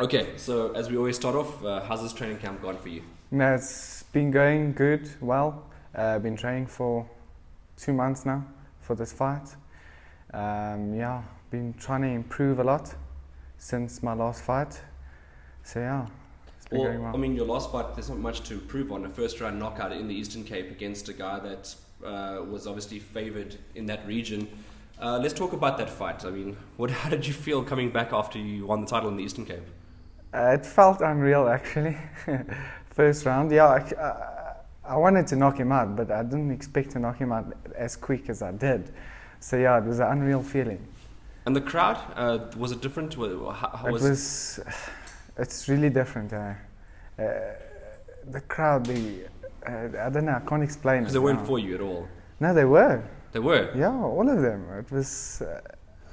Okay, so as we always start off, how's this training camp gone for you? No, it's been going good, well. I've been training for 2 months now for this fight. Been trying to improve a lot since my last fight. So yeah, it's been going well. I mean, your last fight, there's not much to improve on. A first-round knockout in the Eastern Cape against a guy that was obviously favoured in that region. Let's talk about that fight. I mean, how did you feel coming back after you won the title in the Eastern Cape? It felt unreal actually. First round, I wanted to knock him out, but I didn't expect to knock him out as quick as I did. So yeah, it was an unreal feeling. And the crowd, was it different? It's really different. The crowd, I don't know, I can't explain it. Because they weren't for you at all. No, they were. They were? Yeah, all of them. It was,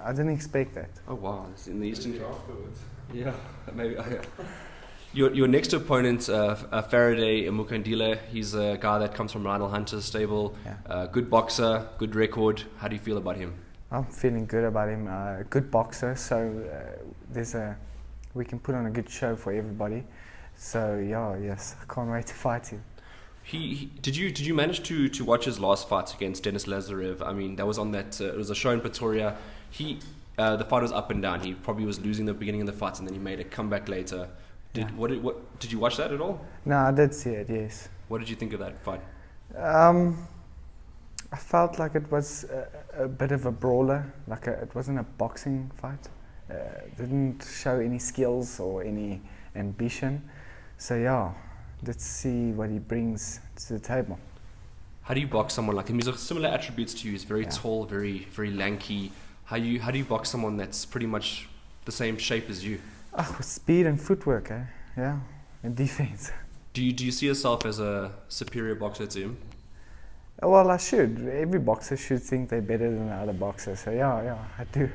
I didn't expect that. Oh wow, it's in the Eastern Cape. Yeah, maybe. Your next opponent, Faraday Mukandile, he's a guy that comes from Lionel Hunter's stable. Yeah. Good boxer, good record. How do you feel about him? I'm feeling good about him. Good boxer, so we can put on a good show for everybody. So yes, I can't wait to fight him. Did you manage to watch his last fight against Denis Lazarev? I mean, that was on that. It was a show in Pretoria. The fight was up and down. He probably was losing the beginning of the fight, and then he made a comeback later. Did you watch that at all? No, I did see it. Yes. What did you think of that fight? I felt like it was a bit of a brawler. It wasn't a boxing fight. Didn't show any skills or any ambition. So yeah, let's see what he brings to the table. How do you box someone like him? He's got similar attributes to you. He's very tall, very very lanky. How do you box someone that's pretty much the same shape as you? With speed and footwork, yeah, and defense. Do you see yourself as a superior boxer to him? Well, I should. Every boxer should think they're better than the other boxer. So yeah, I do.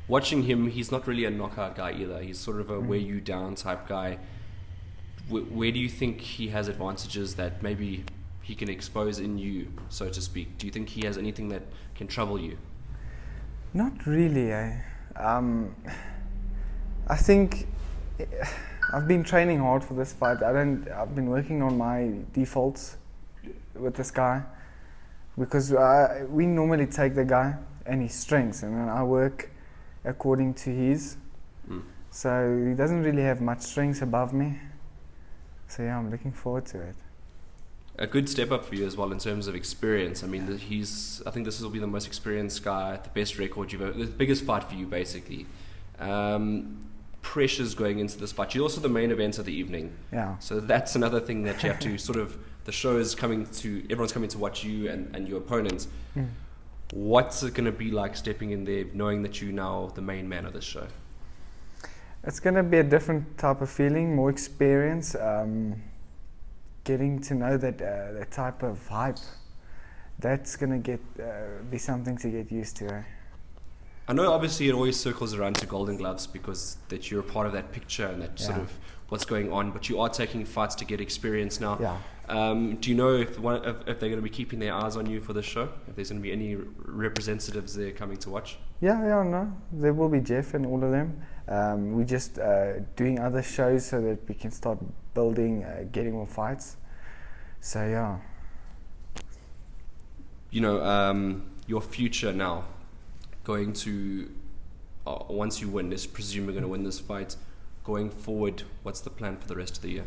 Watching him, he's not really a knockout guy either. He's sort of a wear you down type guy. Where do you think he has advantages that maybe he can expose in you, so to speak? Do you think he has anything that can trouble you? Not really. I think I've been training hard for this fight. I've been working on my defaults with this guy because we normally take the guy and his strengths, and then I work according to his. So he doesn't really have much strengths above me. So yeah, I'm looking forward to it. A good step up for you as well in terms of experience. I mean, I think this will be the most experienced guy, the best record you've ever, the biggest fight for you basically. Pressures going into this fight. You're also the main event of the evening. Yeah. So that's another thing that you have to sort of, the show is everyone's coming to watch you and your opponents. What's it going to be like stepping in there knowing that you're now the main man of this show? It's going to be a different type of feeling, more experience, getting to know that type of hype. That's going to be something to get used to. I know obviously it always circles around to Golden Gloves because that you're a part of that picture and that sort of what's going on, but you are taking fights to get experience now. Yeah. Do you know if they're going to be keeping their eyes on you for this show? If there's going to be any representatives there coming to watch? No. There will be Jeff and all of them. We're just doing other shows so that we can start building, getting more fights. So yeah. You know, your future now, going to, once you win, let's presume you're going to win this fight, going forward, what's the plan for the rest of the year?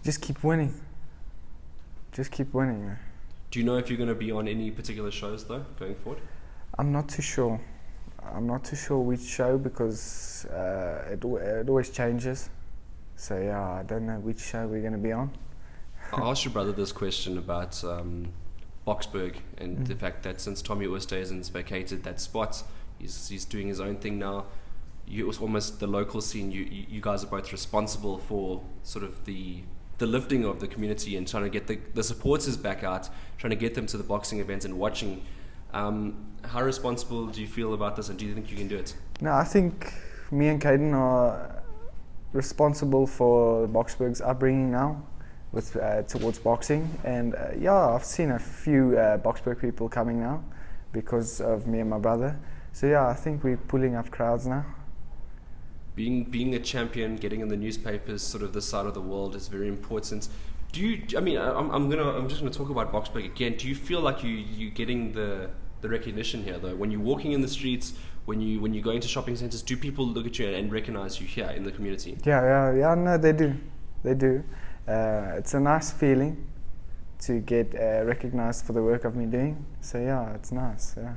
Just keep winning. Do you know if you're going to be on any particular shows though, going forward? I'm not too sure. Which show because it always changes. So yeah, I don't know which show we're going to be on. I asked your brother this question about Boksburg and the fact that since Tommy Oosthuizen's vacated that spot, he's doing his own thing now. It was almost the local scene. You guys are both responsible for sort of the lifting of the community and trying to get the supporters back out, trying to get them to the boxing events and watching. How responsible do you feel about this, and do you think you can do it? No, I think me and Caden are responsible for Boksburg's upbringing now with towards boxing, and I've seen a few Boksburg people coming now because of me and my brother. So yeah, I think we're pulling up crowds now. being a champion, getting in the newspapers, sort of this side of the world is very important. Do you? I mean, I'm just gonna talk about Boksburg again. Do you feel like you getting the recognition here though? When you're walking in the streets, when you go into shopping centers, do people look at you and recognize you here in the community? Yeah. No, they do. It's a nice feeling to get recognized for the work I've been doing. So yeah, it's nice. Yeah.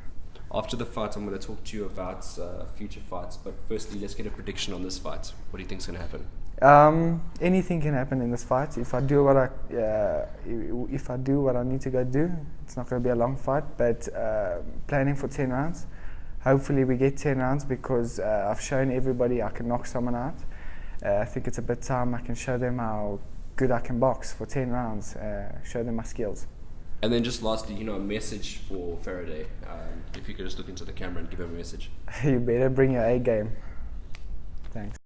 After the fight, I'm going to talk to you about future fights. But firstly, let's get a prediction on this fight. What do you think is going to happen? Anything can happen in this fight. If I do what I need to go do, it's not going to be a long fight. But planning for 10 rounds. Hopefully we get 10 rounds because I've shown everybody I can knock someone out. I think it's a bit time I can show them how good I can box for 10 rounds. Show them my skills. And then just lastly, a message for Faraday. If you could just look into the camera and give him a message. You better bring your A game. Thanks.